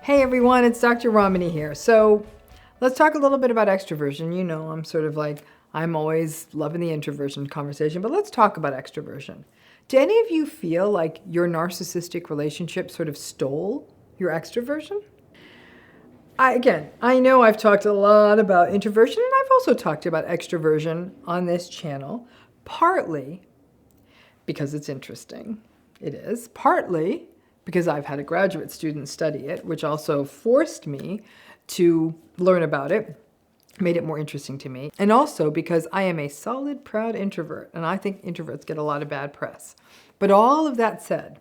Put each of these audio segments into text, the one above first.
Hey everyone, it's Dr. Ramani here. So let's talk a little bit about extroversion. You know, I'm sort of like, I'm always loving the introversion conversation, but let's talk about extroversion. Do any of you feel like your narcissistic relationship sort of stole your extroversion? I know I've talked a lot about introversion and I've also talked about extroversion on this channel, partly because it's interesting. It is. Partly because I've had a graduate student study it, which also forced me to learn about it, made it more interesting to me. And also because I am a solid, proud introvert, and I think introverts get a lot of bad press. But all of that said,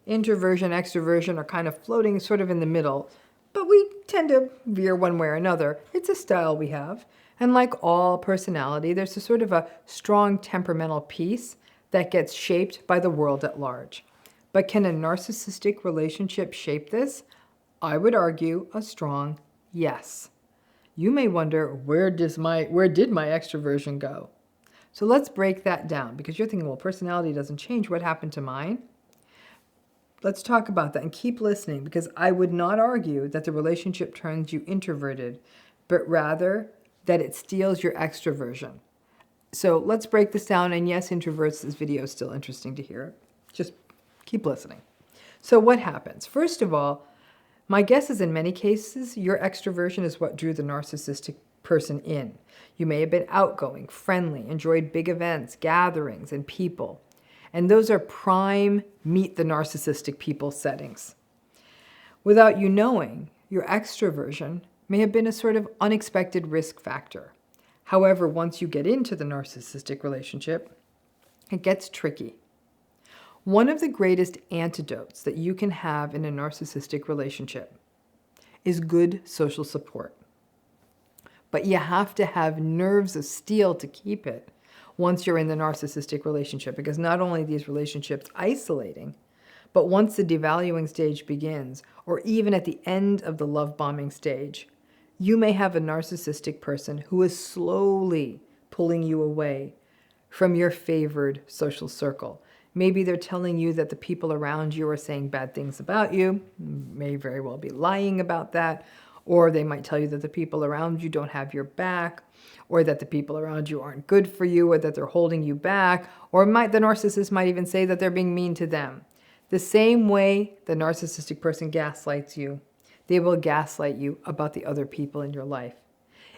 introversion, extroversion are kind of floating sort of in the middle, but we tend to veer one way or another. It's a style we have. And like all personality, there's a sort of a strong temperamental piece that gets shaped by the world at large. But can a narcissistic relationship shape this? I would argue a strong yes. You may wonder, where did my extroversion go? So let's break that down, because you're thinking, well, personality doesn't change. What happened to mine? Let's talk about that and keep listening, because I would not argue that the relationship turns you introverted, but rather that it steals your extroversion. So let's break this down. And yes, introverts, this video is still interesting to hear. Just keep listening. So what happens? First of all, my guess is in many cases, your extroversion is what drew the narcissistic person in. You may have been outgoing, friendly, enjoyed big events, gatherings, and people. And those are prime meet the narcissistic people settings. Without you knowing, your extroversion may have been a sort of unexpected risk factor. However, once you get into the narcissistic relationship, it gets tricky. One of the greatest antidotes that you can have in a narcissistic relationship is good social support. But you have to have nerves of steel to keep it once you're in the narcissistic relationship, because not only are these relationships isolating, but once the devaluing stage begins, or even at the end of the love bombing stage, you may have a narcissistic person who is slowly pulling you away from your favored social circle. Maybe they're telling you that the people around you are saying bad things about you, may very well be lying about that, or they might tell you that the people around you don't have your back, or that the people around you aren't good for you, or that they're holding you back, or the narcissist might even say that they're being mean to them. The same way the narcissistic person gaslights you, they will gaslight you about the other people in your life.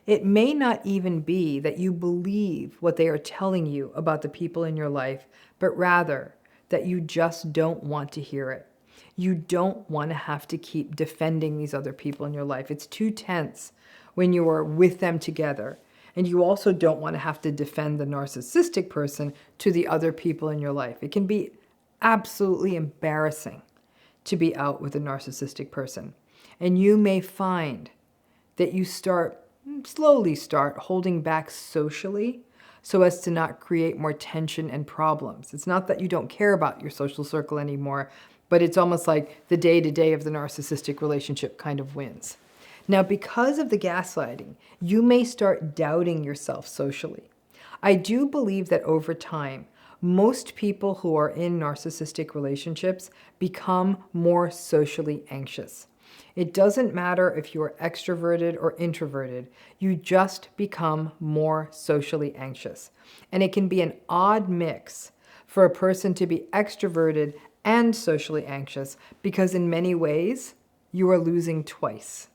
It may not even be that you believe what they are telling you about the people in your life, but rather that you just don't want to hear it. You don't want to have to keep defending these other people in your life. It's too tense when you are with them together. And you also don't want to have to defend the narcissistic person to the other people in your life. It can be absolutely embarrassing to be out with a narcissistic person. And you may find that you slowly start holding back socially so as to not create more tension and problems. It's not that you don't care about your social circle anymore, but it's almost like the day-to-day of the narcissistic relationship kind of wins. Now, because of the gaslighting, you may start doubting yourself socially. I do believe that over time, most people who are in narcissistic relationships become more socially anxious. It doesn't matter if you're extroverted or introverted, you just become more socially anxious. And it can be an odd mix for a person to be extroverted and socially anxious, because in many ways, you are losing twice.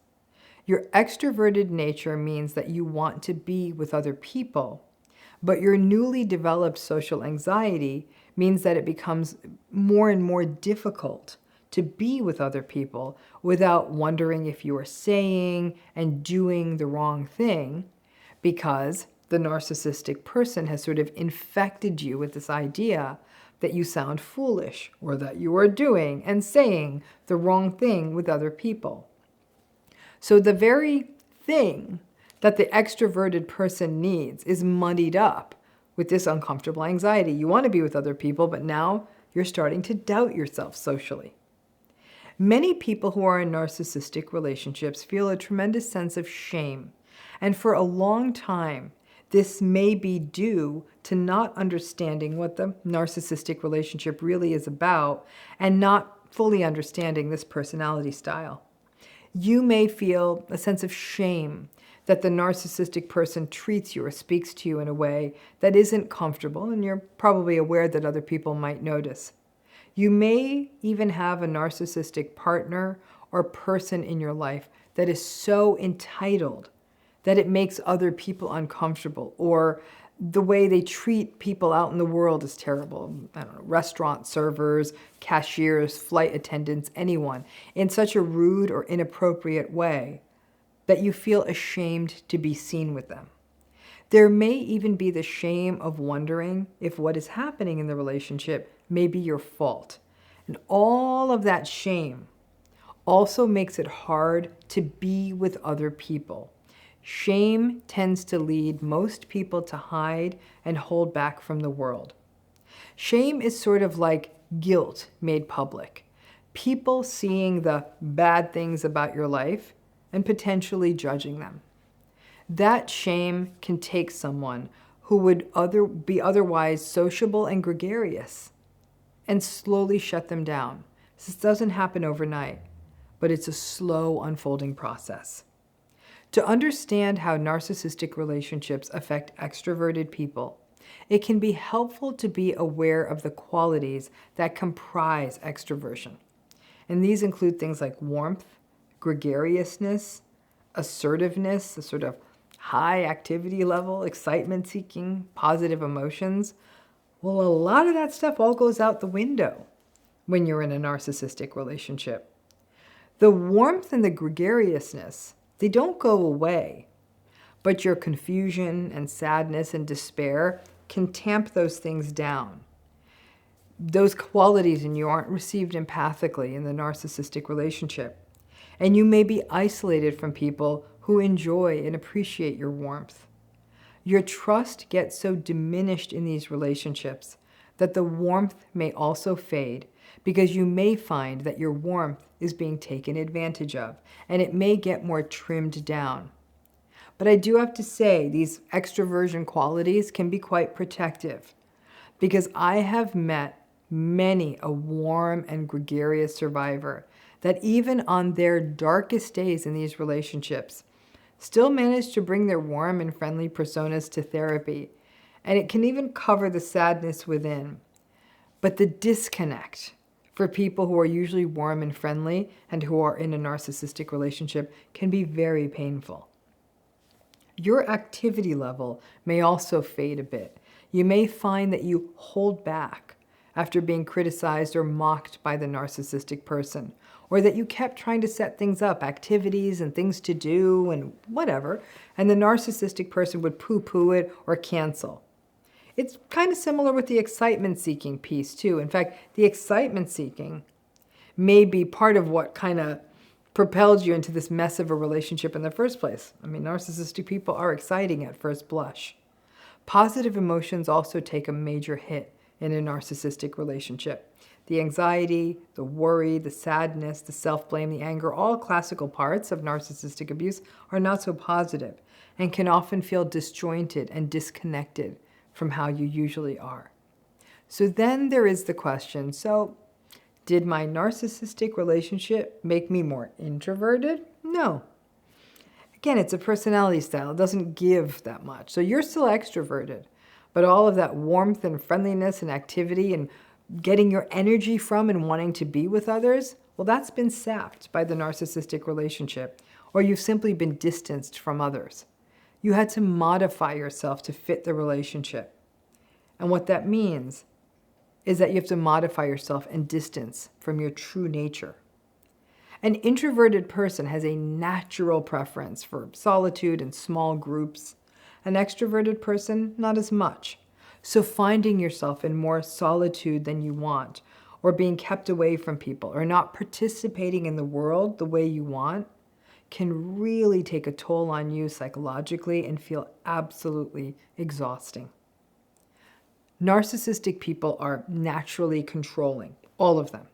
Your extroverted nature means that you want to be with other people, but your newly developed social anxiety means that it becomes more and more difficult to be with other people without wondering if you are saying and doing the wrong thing, because the narcissistic person has sort of infected you with this idea that you sound foolish or that you are doing and saying the wrong thing with other people. So the very thing that the extroverted person needs is muddied up with this uncomfortable anxiety. You want to be with other people, but now you're starting to doubt yourself socially. Many people who are in narcissistic relationships feel a tremendous sense of shame. And for a long time, this may be due to not understanding what the narcissistic relationship really is about and not fully understanding this personality style. You may feel a sense of shame that the narcissistic person treats you or speaks to you in a way that isn't comfortable, and you're probably aware that other people might notice. You may even have a narcissistic partner or person in your life that is so entitled that it makes other people uncomfortable, or the way they treat people out in the world is terrible. I don't know, restaurant servers, cashiers, flight attendants, anyone, in such a rude or inappropriate way that you feel ashamed to be seen with them. There may even be the shame of wondering if what is happening in the relationship may be your fault. And all of that shame also makes it hard to be with other people. Shame tends to lead most people to hide and hold back from the world. Shame is sort of like guilt made public. People seeing the bad things about your life and potentially judging them. That shame can take someone who would be otherwise sociable and gregarious and slowly shut them down. This doesn't happen overnight, but it's a slow unfolding process. To understand how narcissistic relationships affect extroverted people, it can be helpful to be aware of the qualities that comprise extroversion. And these include things like warmth, gregariousness, assertiveness, a sort of high activity level, excitement seeking, positive emotions. Well, a lot of that stuff all goes out the window when you're in a narcissistic relationship. The warmth and the gregariousness, they don't go away, but your confusion and sadness and despair can tamp those things down. Those qualities in you aren't received empathically in the narcissistic relationship, and you may be isolated from people who enjoy and appreciate your warmth. Your trust gets so diminished in these relationships that the warmth may also fade, because you may find that your warmth is being taken advantage of, and it may get more trimmed down. But I do have to say, these extroversion qualities can be quite protective, because I have met many a warm and gregarious survivor that even on their darkest days in these relationships still managed to bring their warm and friendly personas to therapy, and it can even cover the sadness within. But the disconnect for people who are usually warm and friendly and who are in a narcissistic relationship can be very painful. Your activity level may also fade a bit. You may find that you hold back after being criticized or mocked by the narcissistic person, or that you kept trying to set things up, activities and things to do and whatever, and the narcissistic person would poo-poo it or cancel. It's kind of similar with the excitement-seeking piece too. In fact, the excitement-seeking may be part of what kind of propelled you into this mess of a relationship in the first place. I mean, narcissistic people are exciting at first blush. Positive emotions also take a major hit in a narcissistic relationship. The anxiety, the worry, the sadness, the self-blame, the anger, all classical parts of narcissistic abuse are not so positive and can often feel disjointed and disconnected from how you usually are. So then there is the question, so did my narcissistic relationship make me more introverted? No. Again, it's a personality style. It doesn't give that much. So you're still extroverted, but all of that warmth and friendliness and activity and getting your energy from and wanting to be with others, well, that's been sapped by the narcissistic relationship, or you've simply been distanced from others. You had to modify yourself to fit the relationship. And what that means is that you have to modify yourself and distance from your true nature. An introverted person has a natural preference for solitude and small groups. An extroverted person, not as much. So finding yourself in more solitude than you want, or being kept away from people, or not participating in the world the way you want, can really take a toll on you psychologically and feel absolutely exhausting. Narcissistic people are naturally controlling, all of them.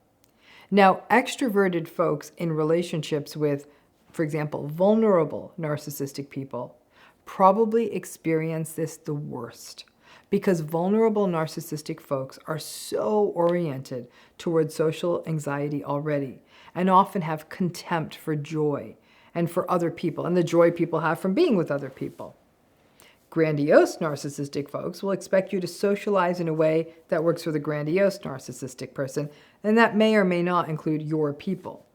Now, extroverted folks in relationships with, for example, vulnerable narcissistic people probably experience this the worst, because vulnerable narcissistic folks are so oriented towards social anxiety already and often have contempt for joy and for other people and the joy people have from being with other people. Grandiose narcissistic folks will expect you to socialize in a way that works for the grandiose narcissistic person, and that may or may not include your people.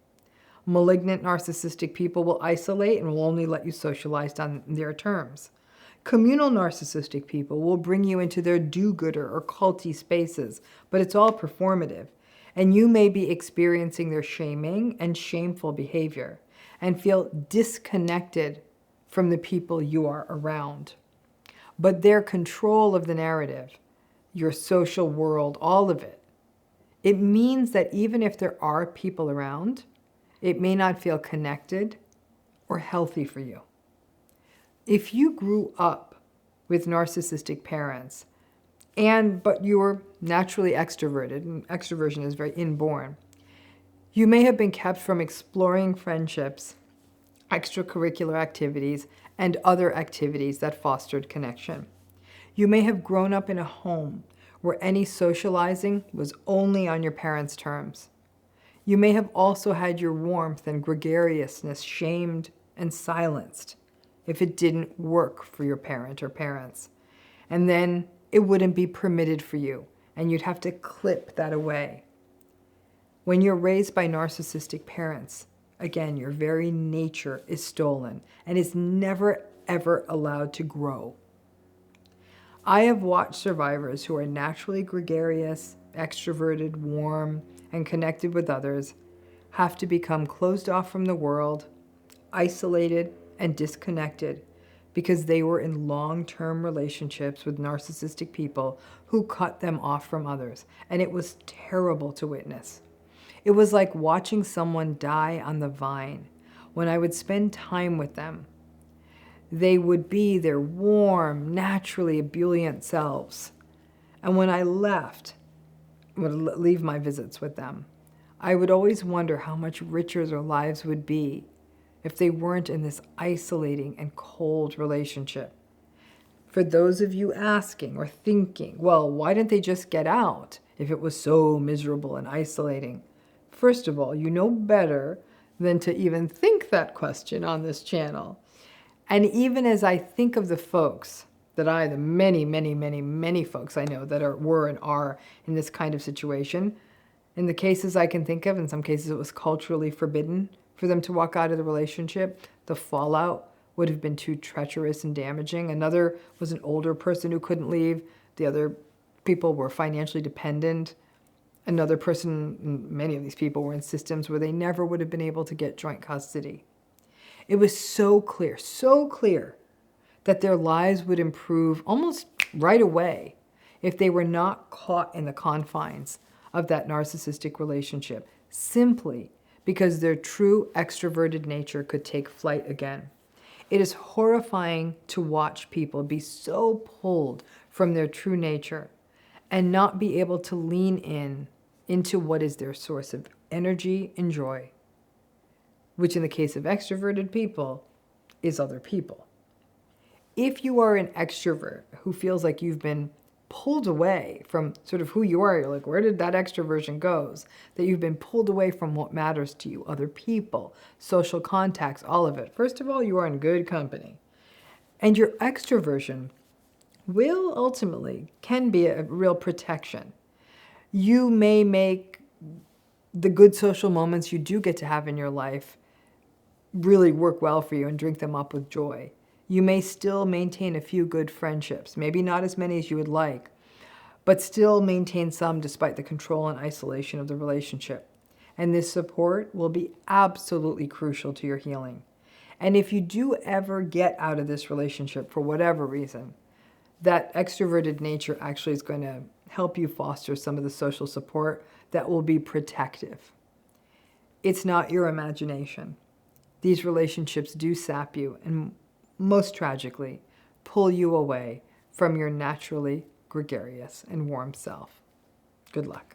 Malignant narcissistic people will isolate and will only let you socialize on their terms. Communal narcissistic people will bring you into their do-gooder or culty spaces, but it's all performative, and you may be experiencing their shaming and shameful behavior and feel disconnected from the people you are around. But their control of the narrative, your social world, all of it, it means that even if there are people around, it may not feel connected or healthy for you. If you grew up with narcissistic parents, but you were naturally extroverted, and extroversion is very inborn, you may have been kept from exploring friendships, extracurricular activities, and other activities that fostered connection. You may have grown up in a home where any socializing was only on your parents' terms. You may have also had your warmth and gregariousness shamed and silenced if it didn't work for your parent or parents. And then it wouldn't be permitted for you, and you'd have to clip that away. When you're raised by narcissistic parents, again, your very nature is stolen and is never, ever allowed to grow. I have watched survivors who are naturally gregarious, extroverted, warm, and connected with others have to become closed off from the world, isolated, and disconnected because they were in long-term relationships with narcissistic people who cut them off from others, and it was terrible to witness. It was like watching someone die on the vine. When I would spend time with them, they would be their warm, naturally ebullient selves. And when I left, would leave my visits with them, I would always wonder how much richer their lives would be if they weren't in this isolating and cold relationship. For those of you asking or thinking, well, why didn't they just get out if it was so miserable and isolating? First of all, you know better than to even think that question on this channel. And even as I think of the folks that the many, many, many, many folks I know that were and are in this kind of situation, in the cases I can think of, in some cases it was culturally forbidden for them to walk out of the relationship. The fallout would have been too treacherous and damaging. Another was an older person who couldn't leave. The other people were financially dependent. Another person, many of these people were in systems where they never would have been able to get joint custody. It was so clear that their lives would improve almost right away if they were not caught in the confines of that narcissistic relationship, simply because their true extroverted nature could take flight again. It is horrifying to watch people be so pulled from their true nature and not be able to lean into what is their source of energy and joy, which in the case of extroverted people is other people. If you are an extrovert who feels like you've been pulled away from sort of who you are, you're like, where did that extroversion goes? That you've been pulled away from what matters to you, other people, social contacts, all of it. First of all, you are in good company. And your extroversion can be a real protection. You may make the good social moments you do get to have in your life really work well for you and drink them up with joy. You may still maintain a few good friendships, maybe not as many as you would like, but still maintain some despite the control and isolation of the relationship. And this support will be absolutely crucial to your healing. And if you do ever get out of this relationship for whatever reason, that extroverted nature actually is going to help you foster some of the social support that will be protective. It's not your imagination. These relationships do sap you and, most tragically, pull you away from your naturally gregarious and warm self. Good luck.